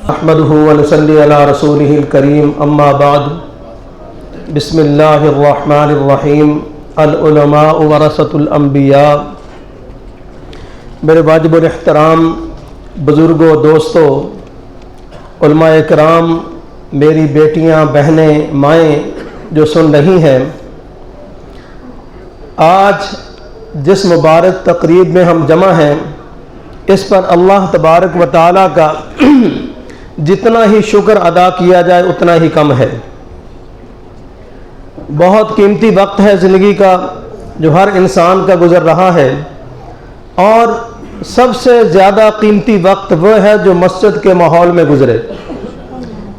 نحمده ونصلي على رسوله الكريم اما بعد بسم اللہ الرحمن الرحیم العلماء ورثۃ الانبیاء۔ میرے واجب الاحترام بزرگوں، دوستوں، علماء کرام، میری بیٹیاں، بہنیں، مائیں جو سن رہی ہیں، آج جس مبارک تقریب میں ہم جمع ہیں اس پر اللہ تبارک و تعالیٰ کا جتنا ہی شکر ادا کیا جائے اتنا ہی کم ہے۔ بہت قیمتی وقت ہے زندگی کا جو ہر انسان کا گزر رہا ہے، اور سب سے زیادہ قیمتی وقت وہ ہے جو مسجد کے ماحول میں گزرے،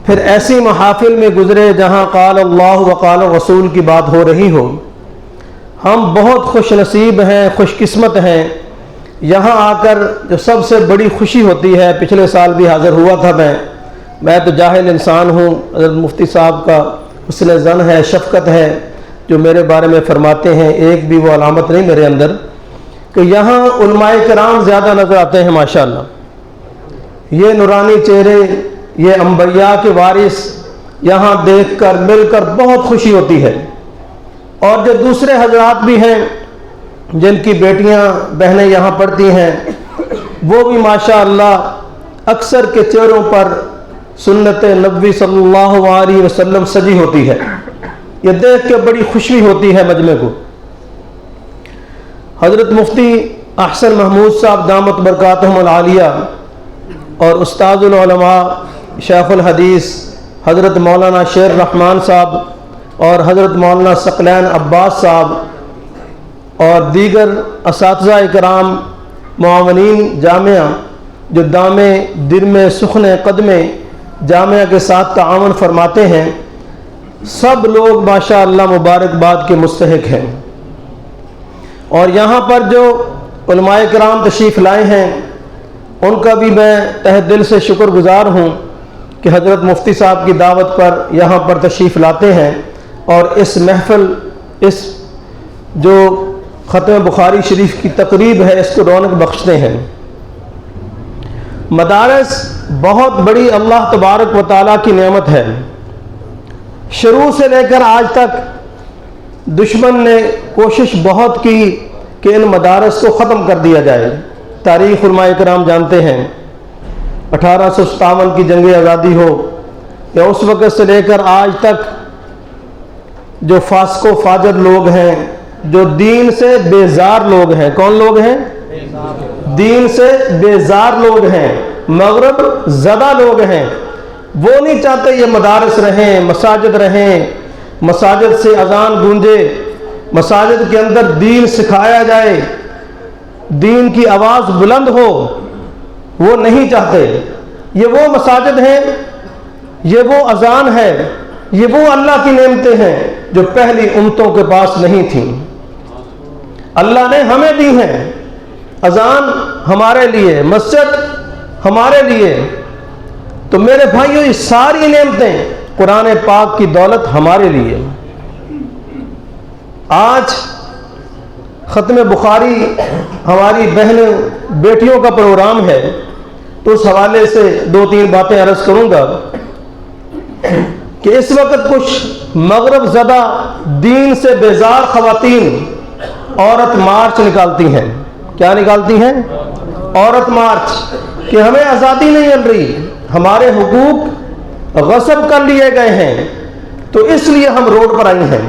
پھر ایسی محافل میں گزرے جہاں قال اللہ و قال رسول کی بات ہو رہی ہو۔ ہم بہت خوش نصیب ہیں، خوش قسمت ہیں۔ یہاں آ کر جو سب سے بڑی خوشی ہوتی ہے، پچھلے سال بھی حاضر ہوا تھا میں تو جاہل انسان ہوں، حضرت مفتی صاحب کا حسن ظن ہے، شفقت ہے جو میرے بارے میں فرماتے ہیں، ایک بھی وہ علامت نہیں میرے اندر کہ یہاں علماء کرام زیادہ نظر آتے ہیں ماشاءاللہ۔ یہ نورانی چہرے، یہ انبیاء کے وارث یہاں دیکھ کر مل کر بہت خوشی ہوتی ہے۔ اور جو دوسرے حضرات بھی ہیں جن کی بیٹیاں، بہنیں یہاں پڑھتی ہیں، وہ بھی ماشاءاللہ اکثر کے چہروں پر سنت نبوی صلی اللہ علیہ وسلم سجی ہوتی ہے۔ یہ دیکھ کے بڑی خوشی ہوتی ہے مجمع کو۔ حضرت مفتی احسن محمود صاحب دامت برکاتہم العالیہ اور استاذ العلماء شیخ الحدیث حضرت مولانا شیر رحمان صاحب اور حضرت مولانا ثقلین عباس صاحب اور دیگر اساتذہ کرام، معاونین جامعہ جو دامے درمے سخن قدمے جامعہ کے ساتھ تعاون فرماتے ہیں، سب لوگ ماشاءاللہ مبارکباد کے مستحق ہیں۔ اور یہاں پر جو علماء کرام تشریف لائے ہیں ان کا بھی میں تہ دل سے شکر گزار ہوں کہ حضرت مفتی صاحب کی دعوت پر یہاں پر تشریف لاتے ہیں اور اس محفل، اس جو ختم بخاری شریف کی تقریب ہے، اس کو رونق بخشتے ہیں۔ مدارس بہت بڑی اللہ تبارک و تعالیٰ کی نعمت ہے۔ شروع سے لے کر آج تک دشمن نے کوشش بہت کی کہ ان مدارس کو ختم کر دیا جائے۔ تاریخ علماء کرام جانتے ہیں، 1857 کی جنگ آزادی ہو یا اس وقت سے لے کر آج تک جو فاسق و فاجر لوگ ہیں، جو دین سے بیزار لوگ ہیں، کون لوگ ہیں؟ دین سے بیزار لوگ ہیں، مغرب زدہ لوگ ہیں، وہ نہیں چاہتے یہ مدارس رہیں، مساجد رہیں، مساجد سے اذان گونجے، مساجد کے اندر دین سکھایا جائے، دین کی آواز بلند ہو، وہ نہیں چاہتے۔ یہ وہ مساجد ہیں، یہ وہ اذان ہے، یہ وہ اللہ کی نعمتیں ہیں جو پہلی امتوں کے پاس نہیں تھیں، اللہ نے ہمیں دی ہیں۔ اذان ہمارے لیے، مسجد ہمارے لیے، تو میرے بھائیو یہ ساری نعمتیں قرآن پاک کی دولت ہمارے لیے۔ آج ختم بخاری ہماری بہنوں بیٹیوں کا پروگرام ہے، تو اس حوالے سے دو تین باتیں عرض کروں گا کہ اس وقت کچھ مغرب زدہ دین سے بیزار خواتین عورت مارچ نکالتی ہیں۔ کیا نکالتی ہیں؟ عورت مارچ، کہ ہمیں آزادی نہیں مل رہی، ہمارے حقوق غصب کر لیے گئے ہیں، تو اس لیے ہم روڈ پر آئی ہیں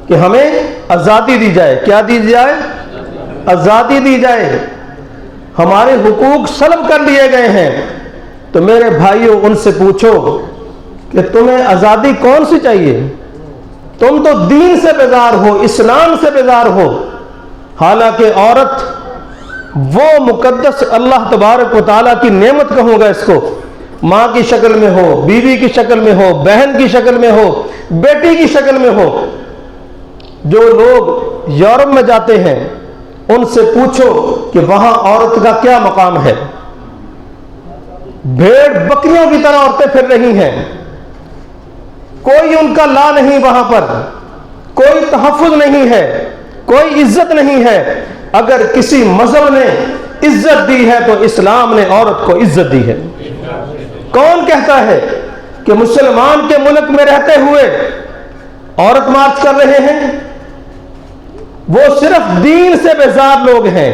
کہ ہمیں آزادی دی جائے۔ کیا دی جائے؟ آزادی دی جائے، ہمارے حقوق سلب کر لیے گئے ہیں۔ تو میرے بھائیوں ان سے پوچھو کہ تمہیں آزادی کون سی چاہیے؟ تم تو دین سے بیزار ہو، اسلام سے بیزار ہو، حالانکہ عورت وہ مقدس اللہ تبارک و تعالیٰ کی نعمت کہوں گا اس کو، ماں کی شکل میں ہو، بیوی کی شکل میں ہو، بہن کی شکل میں ہو، بیٹی کی شکل میں ہو۔ جو لوگ یورپ میں جاتے ہیں ان سے پوچھو کہ وہاں عورت کا کیا مقام ہے۔ بھیڑ بکریوں کی طرح عورتیں پھر رہی ہیں، کوئی ان کا لا نہیں، وہاں پر کوئی تحفظ نہیں ہے، کوئی عزت نہیں ہے۔ اگر کسی مذہب نے عزت دی ہے تو اسلام نے عورت کو عزت دی ہے۔ کون کہتا ہے کہ مسلمان کے ملک میں رہتے ہوئے عورت مارچ کر رہے ہیں؟ وہ صرف دین سے بیزار لوگ ہیں۔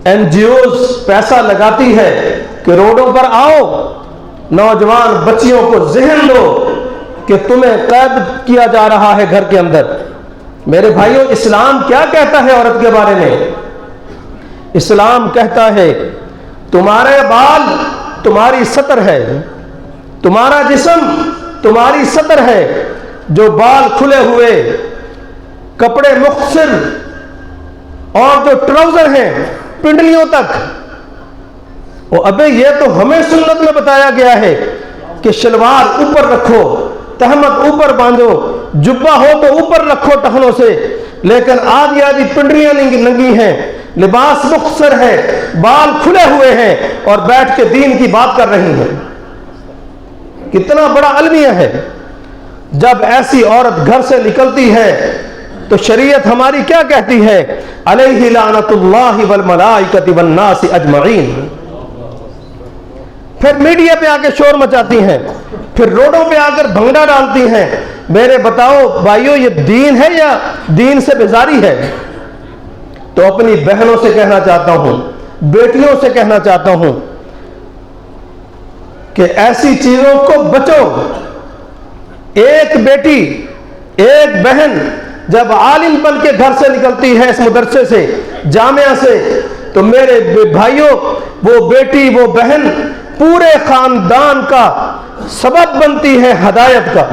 این جی اوز پیسہ لگاتی ہے کہ روڈوں پر آؤ، نوجوان بچیوں کو ذہن دو کہ تمہیں قید کیا جا رہا ہے گھر کے اندر۔ میرے بھائیوں، اسلام کیا کہتا ہے عورت کے بارے میں؟ اسلام کہتا ہے تمہارے بال تمہاری سطر ہے، تمہارا جسم تمہاری سطر ہے۔ جو بال کھلے ہوئے، کپڑے مختصر اور جو ٹراؤزر ہیں پنڈلیوں تک، ابے یہ تو ہمیں سنت میں بتایا گیا ہے کہ شلوار اوپر رکھو، تہمت اوپر باندھو، جبہ ہو تو اوپر رکھو ٹخنوں سے، لیکن آدھی آدھی پنڈلیاں ننگی ہیں، لباس مختصر ہے، بال کھلے ہوئے ہیں اور بیٹھ کے دین کی بات کر رہی ہیں۔ کتنا بڑا المیہ ہے۔ جب ایسی عورت گھر سے نکلتی ہے تو شریعت ہماری کیا کہتی ہے؟ علیہ لعنت اللہ والملائکۃ والناس اجمعین۔ پھر میڈیا پہ آ کے شور مچاتی ہیں، پھر روڈوں پہ آ کر بھنگڑا ڈالتی ہیں۔ میرے بتاؤ بھائیو، یہ دین ہے یا دین سے بیزاری ہے؟ تو اپنی بہنوں سے کہنا چاہتا ہوں، بیٹیوں سے کہنا چاہتا ہوں کہ ایسی چیزوں کو بچو۔ ایک بیٹی، ایک بہن جب عالم بن کے گھر سے نکلتی ہے، اس مدرسے سے، جامعہ سے، تو میرے بھائیوں، وہ بیٹی، وہ بہن پورے خاندان کا سبب بنتی ہے ہدایت کا،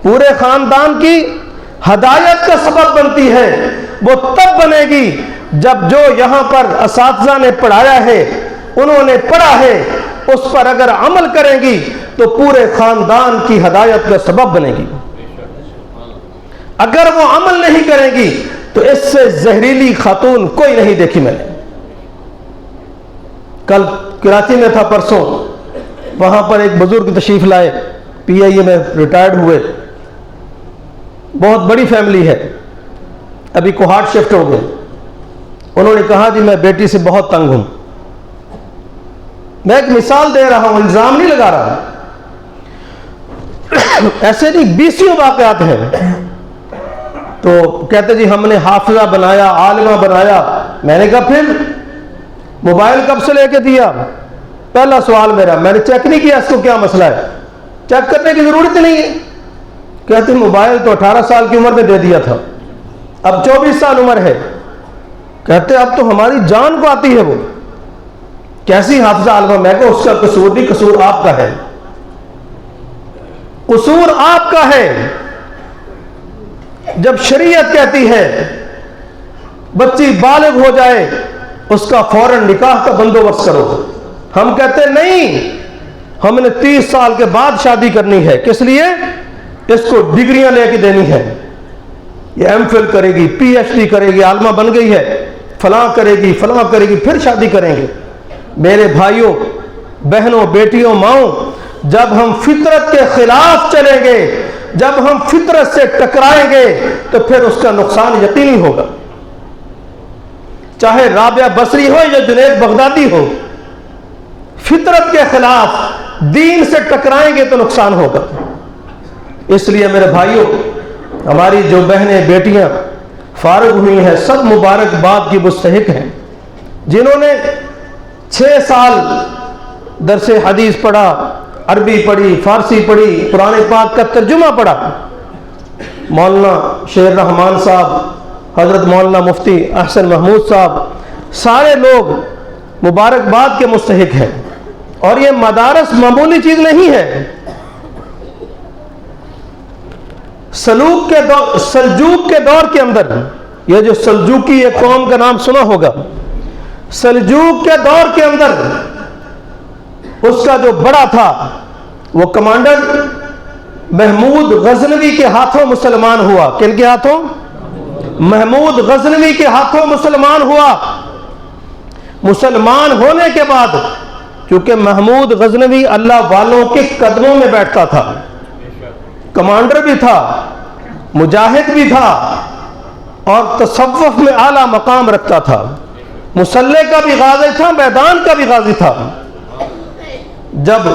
پورے خاندان کی ہدایت کا سبب بنتی ہے۔ وہ تب بنے گی جب جو یہاں پر اساتذہ نے پڑھایا ہے، انہوں نے پڑھا ہے، اس پر اگر عمل کریں گی تو پورے خاندان کی ہدایت کا سبب بنے گی۔ اگر وہ عمل نہیں کریں گی تو اس سے زہریلی خاتون کوئی نہیں دیکھی میں نے۔ کل کراچی میں تھا، پرسوں وہاں پر ایک بزرگ تشریف لائے، پی آئی اے میں ریٹائرڈ ہوئے، بہت بڑی فیملی ہے، ابھی کوہاٹ شفٹ ہو گئے۔ انہوں نے کہا جی میں بیٹی سے بہت تنگ ہوں۔ میں ایک مثال دے رہا ہوں، الزام نہیں لگا رہا، ایسے نہیں، بیسیوں واقعات ہیں۔ تو کہتے جی ہم نے حافظہ بنایا، عالمہ بنایا۔ میں نے کہا پھر موبائل کب سے لے کے دیا؟ پہلا سوال میرا، میں نے چیک نہیں کیا اس کو کیا مسئلہ ہے، چیک کرنے کی ضرورت نہیں ہے۔ کہتے موبائل تو 18 سال کی عمر میں دے دیا تھا، اب 24 سال عمر ہے۔ کہتے اب تو ہماری جان کو آتی ہے وہ، کیسی حافظہ عالمہ؟ میں کہا اس کا قصور نہیں، قصور آپ کا ہے، قصور آپ کا ہے۔ جب شریعت کہتی ہے بچی بالغ ہو جائے اس کا فوراً نکاح کا بندوبست کرو، ہم کہتے نہیں، ہم نے 30 سال کے بعد شادی کرنی ہے۔ کس لیے؟ اس کو ڈگریاں لے کے دینی ہے، یہ ایم فل کرے گی، پی ایچ ڈی کرے گی، عالمہ بن گئی ہے، فلاں کرے گی، فلاں کرے گی، پھر شادی کریں گے۔ میرے بھائیوں، بہنوں، بیٹیوں، ماؤں، جب ہم فطرت کے خلاف چلیں گے، جب ہم فطرت سے ٹکرائیں گے تو پھر اس کا نقصان یقینی ہوگا۔ چاہے رابعہ بصری ہو یا جنید بغدادی ہو، فطرت کے خلاف دین سے ٹکرائیں گے تو نقصان ہوگا۔ اس لیے میرے بھائیوں، ہماری جو بہنیں بیٹیاں فارغ ہوئی ہیں سب مبارکباد کی مستحق ہیں، جنہوں نے 6 سال درس حدیث پڑھا، عربی پڑھی، فارسی پڑھی، قرآن پاک کا ترجمہ پڑھا۔ مولانا شیر رحمان صاحب، حضرت مولانا مفتی احسن محمود صاحب، سارے لوگ مبارکباد کے مستحق ہیں۔ اور یہ مدارس معمولی چیز نہیں ہے۔ سلجوق کے دور کے اندر، یہ جو سلجوقی ایک قوم کا نام سنا ہوگا، سلجوق کے دور کے اندر اس کا جو بڑا تھا وہ کمانڈر محمود غزنوی کے ہاتھوں مسلمان ہوا۔ کن کے ہاتھوں؟ محمود غزنوی کے ہاتھوں مسلمان ہوا۔ مسلمان ہونے کے بعد، کیونکہ محمود غزنوی اللہ والوں کے قدموں میں بیٹھتا تھا، کمانڈر بھی تھا، مجاہد بھی تھا، اور تصوف میں اعلیٰ مقام رکھتا تھا۔ مسلح کا بھی غازی تھا، میدان کا بھی غازی تھا۔ جب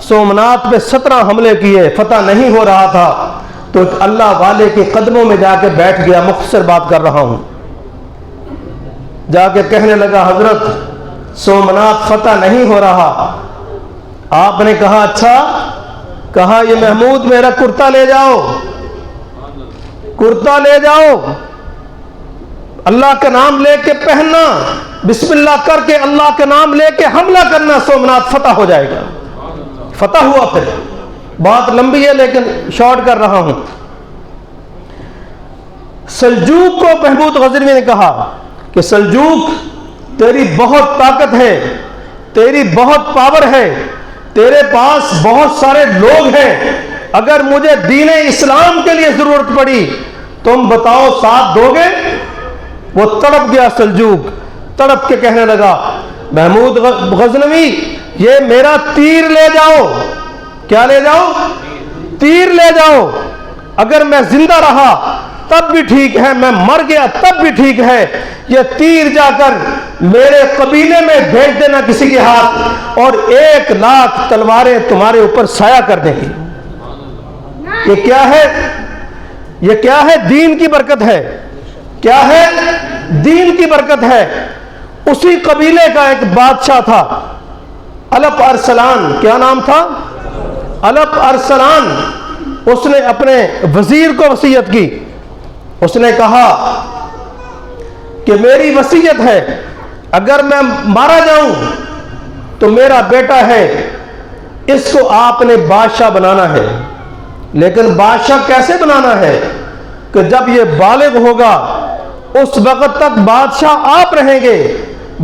سومنات پہ 17 حملے کیے، فتح نہیں ہو رہا تھا، تو ایک اللہ والے کے قدموں میں جا کے بیٹھ گیا۔ مختصر بات کر رہا ہوں، جا کے کہنے لگا حضرت سومنات فتح نہیں ہو رہا۔ آپ نے کہا اچھا، کہا یہ محمود میرا کرتا لے جاؤ، کرتا لے جاؤ، اللہ کا نام لے کے پہننا، بسم اللہ کر کے اللہ کا نام لے کے حملہ کرنا، سومنات فتح ہو جائے گا۔ فتح ہوا۔ پھر بات لمبی ہے لیکن شارٹ کر رہا ہوں۔ سلجوق کو محمود غزنوی نے کہا کہ سلجوق تیری بہت طاقت ہے، تیری بہت پاور ہے، تیرے پاس بہت سارے لوگ ہیں، اگر مجھے دین اسلام کے لیے ضرورت پڑی تم بتاؤ ساتھ دو گے؟ وہ تڑپ گیا سلجوق، تڑپ کے کہنے لگا محمود غزنوی یہ میرا تیر لے جاؤ۔ کیا لے جاؤ؟ تیر لے جاؤ، اگر میں زندہ رہا تب بھی ٹھیک ہے، میں مر گیا تب بھی ٹھیک ہے، یہ تیر جا کر میرے قبیلے میں بھیج دینا کسی کے ہاتھ، اور 1,00,000 تلواریں تمہارے اوپر سایہ کر دیں گی۔ یہ کیا ہے؟ یہ کیا ہے؟ دین کی برکت ہے۔ کیا ہے؟ دین کی برکت ہے۔ اسی قبیلے کا ایک بادشاہ تھا الپ ارسلان، کیا نام تھا؟ الپ ارسلان۔ اس نے اپنے وزیر کو وصیت کی، اس نے کہا کہ میری وصیت ہے اگر میں مارا جاؤں تو میرا بیٹا ہے، اس کو آپ نے بادشاہ بنانا ہے، لیکن بادشاہ کیسے بنانا ہے کہ جب یہ بالغ ہوگا اس وقت تک بادشاہ آپ رہیں گے،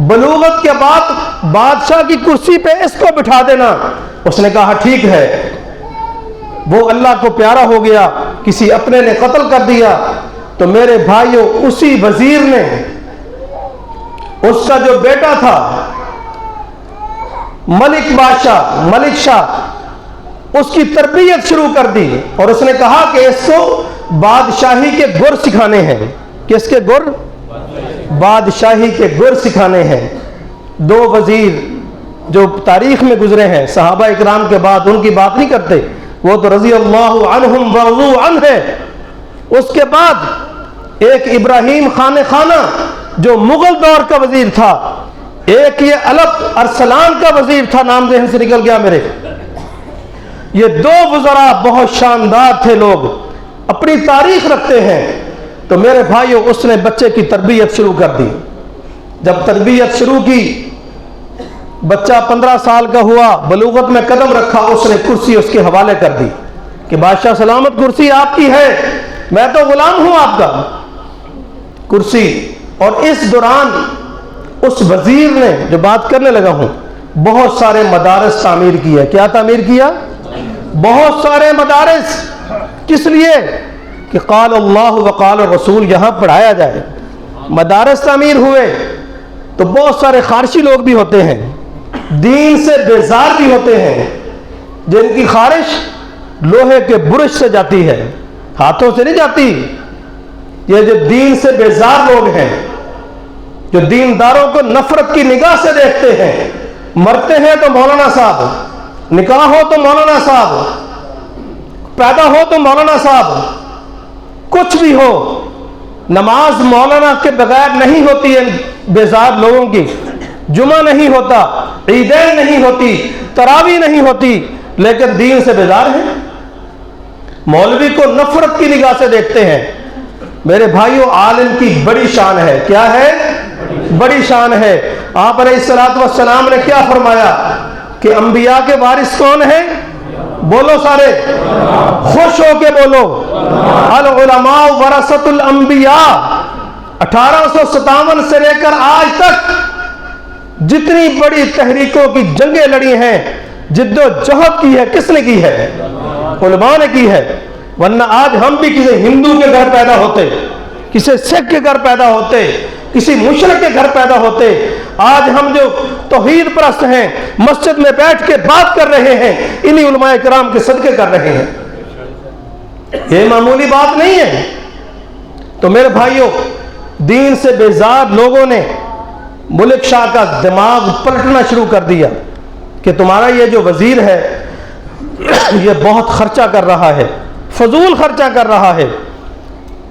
بلوغت کے بعد بادشاہ کی کرسی پہ اس کو بٹھا دینا۔ اس نے کہا ٹھیک ہے۔ وہ اللہ کو پیارا ہو گیا، کسی اپنے نے قتل کر دیا، تو میرے بھائیوں اسی وزیر نے اس کا جو بیٹا تھا ملک بادشاہ، ملک شاہ، اس کی تربیت شروع کر دی، اور اس نے کہا کہ اس کو بادشاہی کے گر سکھانے ہیں۔ کس کے گر؟ بادشاہی کے گر سکھانے ہیں۔ 2 وزیر جو تاریخ میں گزرے ہیں صحابہ اکرام کے بعد، ان کی بات نہیں کرتے، وہ تو رضی اللہ عنہم ورضوا عنہ ہے۔ اس کے بعد ایک ابراہیم خانہ جو مغل دور کا وزیر تھا، ایک یہ الپ ارسلان کا وزیر تھا، نام ذہن سے نکل گیا میرے۔ یہ 2 وزراء بہت شاندار تھے، لوگ اپنی تاریخ رکھتے ہیں۔ تو میرے بھائیوں اس نے بچے کی تربیت شروع کر دی۔ جب تربیت شروع کی، بچہ 15 سال کا ہوا، بلوغت میں قدم رکھا، اس نے کرسی اس کے حوالے کر دی کہ بادشاہ سلامت کرسی آپ کی ہے، میں تو غلام ہوں آپ کا، کرسی۔ اور اس دوران اس وزیر نے، جو بات کرنے لگا ہوں، بہت سارے مدارس تعمیر کیے۔ کیا تعمیر کیا؟ بہت سارے مدارس۔ کس لیے؟ کہ قال اللہ وقال الرسول یہاں پڑھایا جائے۔ مدارس تعمیر ہوئے تو بہت سارے خارشی لوگ بھی ہوتے ہیں، دین سے بیزار بھی ہوتے ہیں، جن کی خارش لوہے کے برش سے جاتی ہے، ہاتھوں سے نہیں جاتی۔ یہ جو دین سے بیزار لوگ ہیں، جو دینداروں کو نفرت کی نگاہ سے دیکھتے ہیں، مرتے ہیں تو مولانا صاحب، نکاح ہو تو مولانا صاحب، پیدا ہو تو مولانا صاحب، کچھ بھی ہو، نماز مولانا کے بغیر نہیں ہوتی ہے بیزار لوگوں کی، جمعہ نہیں ہوتا، عیدین نہیں ہوتی، تراویح نہیں ہوتی، لیکن دین سے بیزار ہیں، مولوی کو نفرت کی نگاہ سے دیکھتے ہیں۔ میرے بھائیوں عالم کی بڑی شان ہے۔ کیا ہے؟ بڑی شان ہے۔ آپ علیہ الصلوۃ والسلام نے کیا فرمایا کہ انبیاء کے وارث کون ہیں؟ بولو سارے، خوش ہو کے بولو، العلماء ورثۃ الانبیاء۔ 1857 سے لے کر آج تک جتنی بڑی تحریکوں کی جنگیں لڑی ہیں، جد و جہد کی ہے، کس نے کی ہے؟ علماء نے کی ہے۔ ورنہ آج ہم بھی کسی ہندو کے گھر پیدا ہوتے، کسی سکھ کے گھر پیدا ہوتے، کسی مشرک کے گھر پیدا ہوتے، آج ہم جو توحید پرست ہیں مسجد میں بیٹھ کے بات کر رہے ہیں، انہی علماء کرام کے صدقے کر رہے ہیں۔ یہ معمولی بات نہیں ہے۔ تو میرے بھائیوں، دین سے بیزار لوگوں نے ملک شاہ کا دماغ پلٹنا شروع کر دیا کہ تمہارا یہ جو وزیر ہے یہ بہت خرچہ کر رہا ہے، فضول خرچہ کر رہا ہے،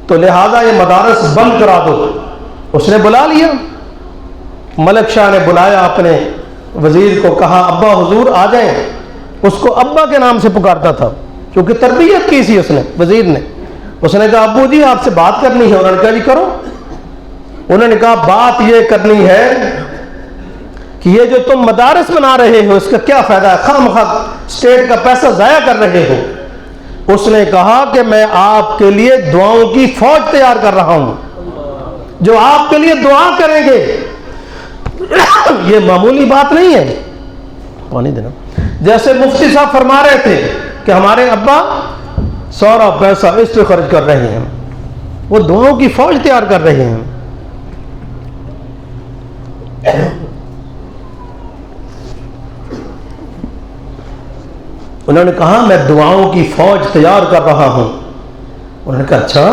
تو لہذا یہ مدارس بند کرا دو۔ اس نے بلا لیا، ملک شاہ نے بلایا اپنے وزیر کو، کہا ابا حضور آ جائیں۔ اس کو ابا کے نام سے پکارتا تھا کیونکہ تربیت کی تھی اس نے، وزیر نے۔ اس نے کہا ابو جی آپ سے بات کرنی ہے۔ انہوں نے کہا جی کرو۔ انہوں نے کہا بات یہ کرنی ہے کہ یہ جو تم مدارس بنا رہے ہو اس کا کیا فائدہ ہے، خواہ مخواہ اسٹیٹ کا پیسہ ضائع کر رہے ہو۔ اس نے کہا کہ میں آپ کے لیے دعاؤں کی فوج تیار کر رہا ہوں، جو آپ کے لیے دعا کریں گے۔ یہ معمولی بات نہیں ہے، پانی دینا۔ جیسے مفتی صاحب فرما رہے تھے کہ ہمارے ابا سارا پیسہ اس پہ خرچ کر رہے ہیں، وہ دعاؤں کی فوج تیار کر رہے ہیں۔ انہوں نے کہا میں دعاؤں کی فوج تیار کر رہا ہوں۔ انہوں نے کہا اچھا۔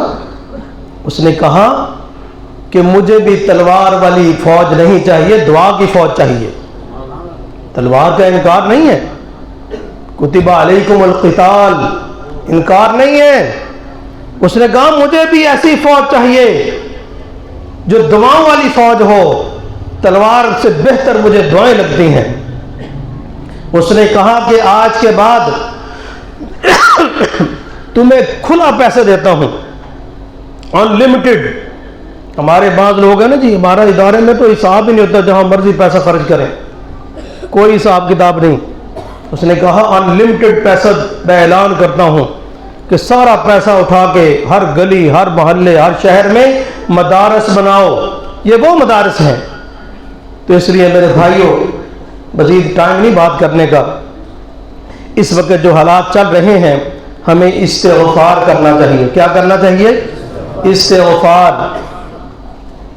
اس نے کہا کہ مجھے بھی تلوار والی فوج نہیں چاہیے، دعا کی فوج چاہیے۔ تلوار کا انکار نہیں ہے، کتب علیکم القتال، انکار نہیں ہے۔ اس نے کہا مجھے بھی ایسی فوج چاہیے جو دعاؤں والی فوج ہو، تلوار سے بہتر مجھے دعائیں لگتی ہیں۔ اس نے کہا کہ آج کے بعد تمہیں کھلا پیسے دیتا ہوں، انلمیٹڈ۔ ہمارے بعض لوگ ہیں نا جی، ہمارا ادارے میں تو حساب ہی نہیں ہوتا، جہاں مرضی پیسہ خرچ کریں، کوئی حساب کتاب نہیں۔ اس نے کہا انلمیٹڈ پیسہ میں اعلان کرتا ہوں کہ سارا پیسہ اٹھا کے ہر گلی، ہر محلے، ہر شہر میں مدارس بناؤ۔ یہ وہ مدارس ہیں۔ تو اس لیے میرے بھائیوں، مزید ٹائم نہیں بات کرنے کا، اس وقت جو حالات چل رہے ہیں ہمیں استغفار کرنا چاہیے۔ کیا کرنا چاہیے؟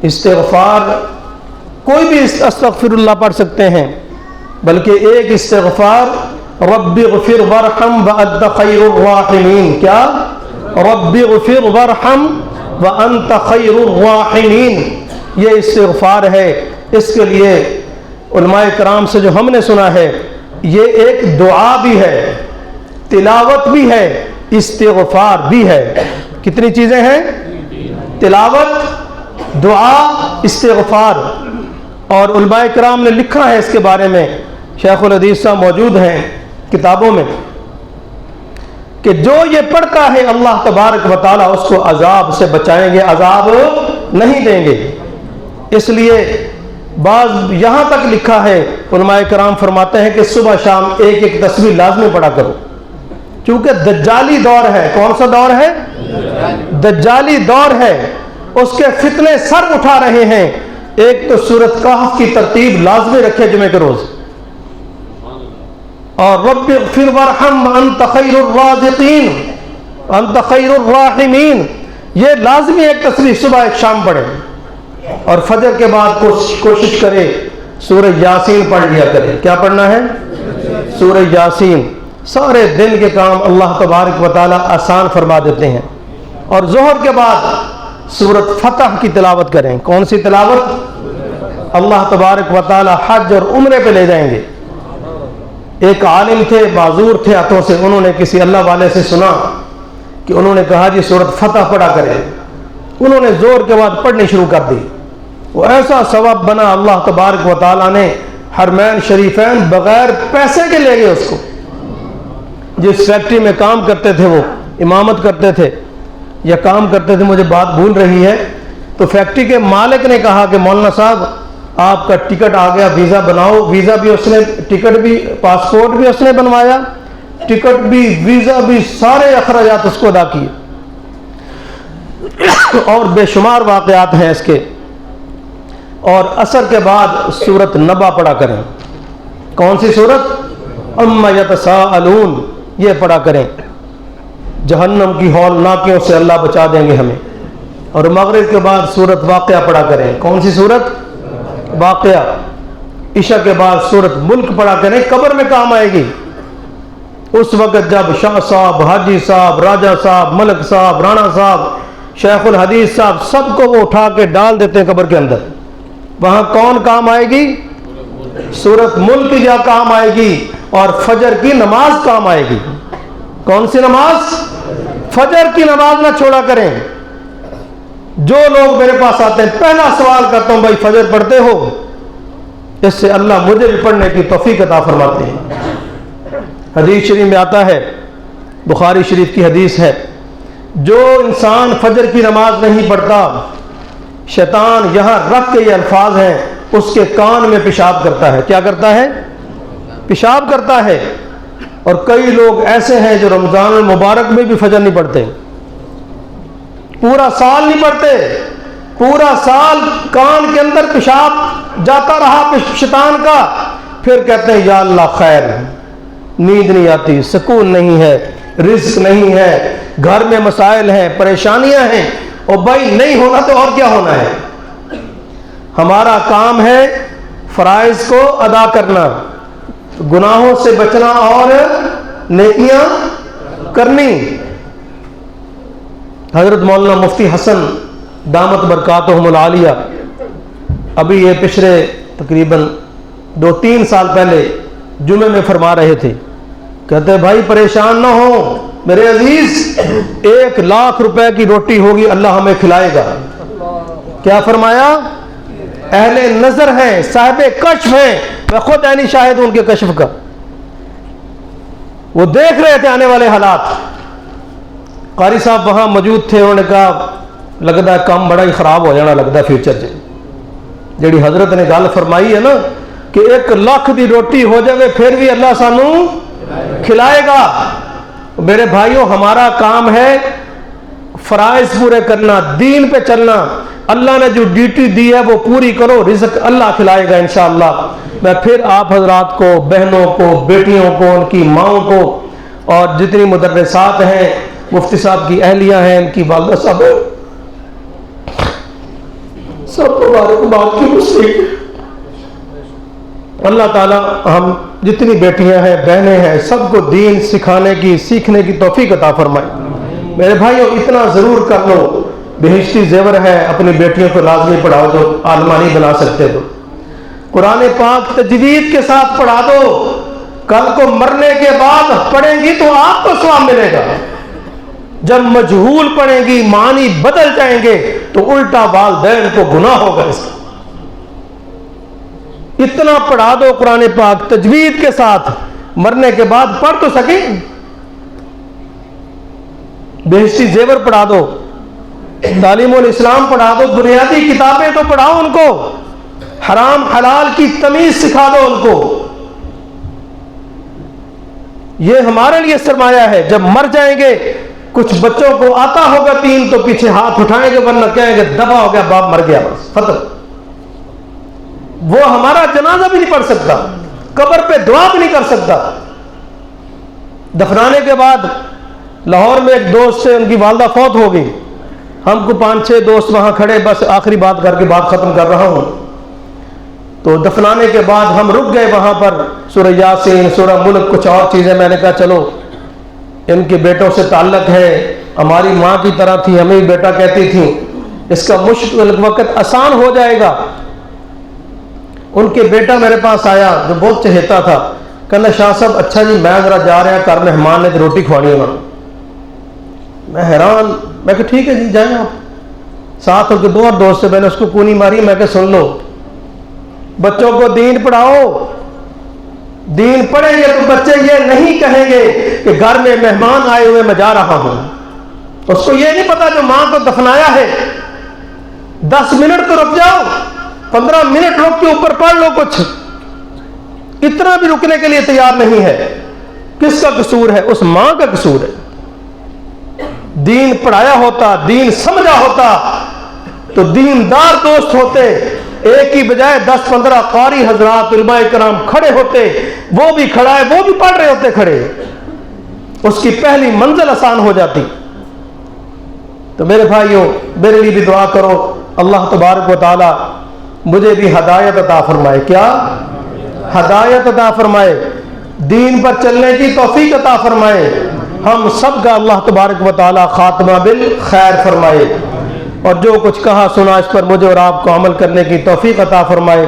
استغفار۔ کوئی بھی استغفر اللہ پڑھ سکتے ہیں، بلکہ ایک استغفار رب اغفر وارحم وانت خیر الراحمین۔ کیا؟ رب اغفر وارحم وانت خیر الراحمین، یہ استغفار ہے۔ اس کے لیے علماء کرام سے جو ہم نے سنا ہے، یہ ایک دعا بھی ہے، تلاوت بھی ہے، استغفار بھی ہے۔ کتنی چیزیں ہیں؟ تلاوت، دعا، استغفار۔ اور علماء کرام نے لکھا ہے اس کے بارے میں، شیخ الحدیث صاحب موجود ہیں کتابوں میں، کہ جو یہ پڑھتا ہے اللہ تبارک و تعالیٰ اس کو عذاب سے بچائیں گے، عذاب نہیں دیں گے۔ اس لیے بعض یہاں تک لکھا ہے، علماء کرام فرماتے ہیں کہ صبح شام ایک ایک تسبیح لازمی پڑھا کرو، کیونکہ دجالی دور ہے۔ کون سا دور ہے؟ دجالی دور ہے، اس کے فتنے سر اٹھا رہے ہیں۔ ایک تو سورۃ کہف کی ترتیب لازمی رکھے جمعے کے روز، اور رب اغفر وارحم وانت خیر الرازقین وانت خیر الراحمین، یہ لازمی ایک تسبیح صبح ایک شام پڑھے۔ اور فجر کے بعد کوشش کرے سورہ یاسین پڑھ لیا کرے۔ کیا پڑھنا ہے؟ سورہ یاسین۔ سارے دن کے کام اللہ تبارک و تعالیٰ آسان فرما دیتے ہیں۔ اور ظہر کے بعد سورۃ فتح کی تلاوت کریں۔ کون سی تلاوت؟ اللہ تبارک و تعالیٰ حج اور عمرے پہ لے جائیں گے۔ ایک عالم تھے، معذور تھے ہاتھوں سے، انہوں نے کسی اللہ والے سے سنا کہ انہوں نے کہا جی سورۃ فتح پڑھا کریں۔ انہوں نے زور کے بعد پڑھنی شروع کر دی، وہ ایسا ثواب بنا، اللہ تبارک و تعالیٰ نے حرمین شریفین بغیر پیسے کے لے گئے اس کو۔ جس فیکٹری میں کام کرتے تھے، وہ امامت کرتے تھے یا کام کرتے تھے، مجھے بات بھول رہی ہے، تو فیکٹری کے مالک نے کہا کہ مولانا صاحب آپ کا ٹکٹ آ گیا، ویزا بناؤ۔ ویزا بھی اس نے، ٹکٹ بھی، پاسپورٹ بھی اس نے بنوایا، ٹکٹ بھی، ویزا بھی، سارے اخراجات اس کو ادا کیے۔ اور بے شمار واقعات ہیں اس کے۔ اور عصر کے بعد سورۃ نبا پڑھا کریں۔ کون سی سورت؟ اما یتساءلون، یہ پڑھا کریں۔ جہنم کی ہولناکیوں سے اللہ بچا دیں گے ہمیں۔ اور مغرب کے بعد سورۃ واقعہ پڑھا کریں۔ کون سی سورت؟ واقعہ۔ عشاء کے بعد سورۃ ملک پڑھا کریں، قبر میں کام آئے گی۔ اس وقت جب شاہ صاحب، حاجی صاحب، راجہ صاحب، ملک صاحب، رانا صاحب، شیخ الحدیث صاحب، سب کو وہ اٹھا کے ڈال دیتے ہیں قبر کے اندر۔ وہاں کون کام آئے گی؟ سورۃ ملک جا کام آئے گی، اور فجر کی نماز کام آئے گی۔ کون سی نماز؟ فجر کی نماز نہ چھوڑا کریں۔ جو لوگ میرے پاس آتے ہیں پہلا سوال کرتا ہوں، بھائی فجر پڑھتے ہو؟ اس سے اللہ مجھے بھی پڑھنے کی توفیق عطا فرماتے ہیں۔ حدیث شریف میں آتا ہے، بخاری شریف کی حدیث ہے، جو انسان فجر کی نماز نہیں پڑھتا، شیطان یہاں رکھ کے یہ الفاظ ہیں، اس کے کان میں پیشاب کرتا ہے۔ کیا کرتا ہے؟ پیشاب کرتا ہے۔ اور کئی لوگ ایسے ہیں جو رمضان المبارک میں بھی فجر نہیں پڑھتے، پورا سال نہیں پڑھتے، پورا سال کان کے اندر پیشاب جاتا رہا شیطان کا، پھر کہتے ہیں یا اللہ خیر، نیند نہیں آتی، سکون نہیں ہے، رزق نہیں ہے، گھر میں مسائل ہیں، پریشانیاں ہیں۔ اور بھائی نہیں ہونا تو اور کیا ہونا ہے؟ ہمارا کام ہے فرائض کو ادا کرنا، گناہوں سے بچنا اور نیکیاں کرنی۔ حضرت مولانا مفتی حسن دامت برکاتہم العالیہ ابھی یہ پچھلے تقریباً 2-3 سال پہلے جمعے میں فرما رہے تھے، کہتے بھائی پریشان نہ ہو میرے عزیز، 1 لاکھ روپے کی روٹی ہوگی، اللہ ہمیں کھلائے گا۔ کیا فرمایا؟ اہل نظر ہیں، صاحب کشف ہیں، میں خود عینی شاہد ہوں ان کے کشف کا۔ وہ دیکھ رہے تھے آنے والے حالات۔ قاری صاحب وہاں موجود تھے، انہوں نے کہا لگتا ہے کام بڑا ہی خراب ہو جانا لگتا ہے فیوچر سے۔ جیڑی حضرت نے گل فرمائی ہے نا کہ 1 لاکھ دی روٹی ہو جائے پھر بھی اللہ سانو کھلائے گا۔ میرے بھائیوں، ہمارا کام ہے فرائض پورے کرنا، دین پہ چلنا۔ اللہ نے جو ڈیوٹی دی ہے وہ پوری کرو، رزق اللہ کھلائے گا انشاءاللہ۔ میں پھر آپ حضرات کو، بہنوں کو، بیٹیوں کو، ان کی ماؤں کو، اور جتنی مدرسات ہیں، مفتی صاحب کی اہلیہ ہیں، ان کی والدہ صاحب سب مبارکباد کی مصیب۔ اللہ تعالیٰ ہم جتنی بیٹیاں ہیں، بہنیں ہیں، سب کو دین سکھانے کی، سیکھنے کی توفیق عطا فرمائے۔ میرے بھائیوں، اتنا ضرور کر لو، بہشتی زیور ہے، اپنی بیٹیوں کو لازمی پڑھاؤ، جو عالمہ نہیں بنا سکتے تو قرآن پاک تجوید کے ساتھ پڑھا دو۔ کل کو مرنے کے بعد پڑھیں گی تو آپ کو ثواب ملے گا۔ جب مجہول پڑھیں گی، معنی بدل جائیں گے تو الٹا والدین کو گناہ ہوگا اس کا۔ اتنا پڑھا دو قرآن پاک تجوید کے ساتھ، مرنے کے بعد پڑھ تو سکیں۔ بہشتی زیور پڑھا دو، تعلیم الاسلام پڑھا دو، بنیادی کتابیں تو پڑھاؤ ان کو، حرام حلال کی تمیز سکھا دو ان کو۔ یہ ہمارے لیے سرمایہ ہے۔ جب مر جائیں گے، کچھ بچوں کو آتا ہوگا 3 تو پیچھے ہاتھ اٹھائیں گے، ورنہ کہیں گے دبا ہو گیا، باپ مر گیا، بس ختم۔ وہ ہمارا جنازہ بھی نہیں پڑھ سکتا، قبر پہ دعا بھی نہیں کر سکتا۔ دفنانے کے بعد لاہور میں ایک دوست سے ان کی والدہ فوت ہو گئی، ہم کو 5-6 دوست وہاں کھڑے، بس آخری بات کر کے بات ختم کر رہا ہوں۔ تو دفنانے کے بعد ہم رک گئے وہاں پر، سورہ یاسین، سورہ ملک، کچھ اور چیزیں، میں نے کہا چلو ان کے بیٹوں سے تعلق ہے، ہماری ماں کی طرح تھی، ہمیں بیٹا کہتی تھی، اس کا مشکل وقت آسان ہو جائے گا۔ ان کے بیٹا میرے پاس آیا جو بہت چہیتا تھا، کہنا شاہ صاحب اچھا جی میں ذرا جا رہا کر مہمان نے روٹی کھوانی ہے۔ میں حیران، میں کہ ٹھیک ہے جی جائیں آپ۔ ساتھ ہو کے 2 اور دوست سے میں نے اس کو کونی ماری، میں کہ سن لو، بچوں کو دین پڑھاؤ، دین پڑھیں گے تو بچے یہ نہیں کہیں گے کہ گھر میں مہمان آئے ہوئے میں جا رہا ہوں۔ اس کو یہ نہیں پتا جو ماں کو دفنایا ہے، 10 منٹ تو رک جاؤ، 15 منٹ رک کے اوپر پڑھ لو کچھ، اتنا بھی رکنے کے لیے تیار نہیں ہے۔ کس کا قصور ہے؟ اس ماں کا قصور ہے۔ دین پڑھایا ہوتا، دین سمجھا ہوتا تو دیندار دوست ہوتے، ایک ہی بجائے 10-15 قاری حضرات علماء کرام کھڑے ہوتے، وہ بھی کھڑا ہے، وہ بھی پڑھ رہے ہوتے کھڑے، اس کی پہلی منزل آسان ہو جاتی۔ تو میرے بھائیوں، میرے لیے بھی دعا کرو، اللہ تبارک و تعالی مجھے بھی ہدایت عطا فرمائے۔ کیا ہدایت عطا فرمائے، دین پر چلنے کی توفیق عطا فرمائے، ہم سب کا اللہ تبارک و تعالی خاتمہ بالخیر فرمائے۔ اور جو کچھ کہا سنا اس پر مجھے اور آپ کو عمل کرنے کی توفیق عطا فرمائے۔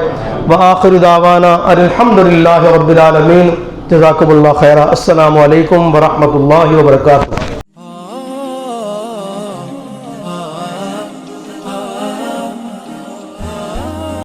وآخر دعوانا الحمدللہ رب العالمین۔ جزاکم اللہ خیرا۔ السلام علیکم ورحمۃ اللہ وبرکاتہ۔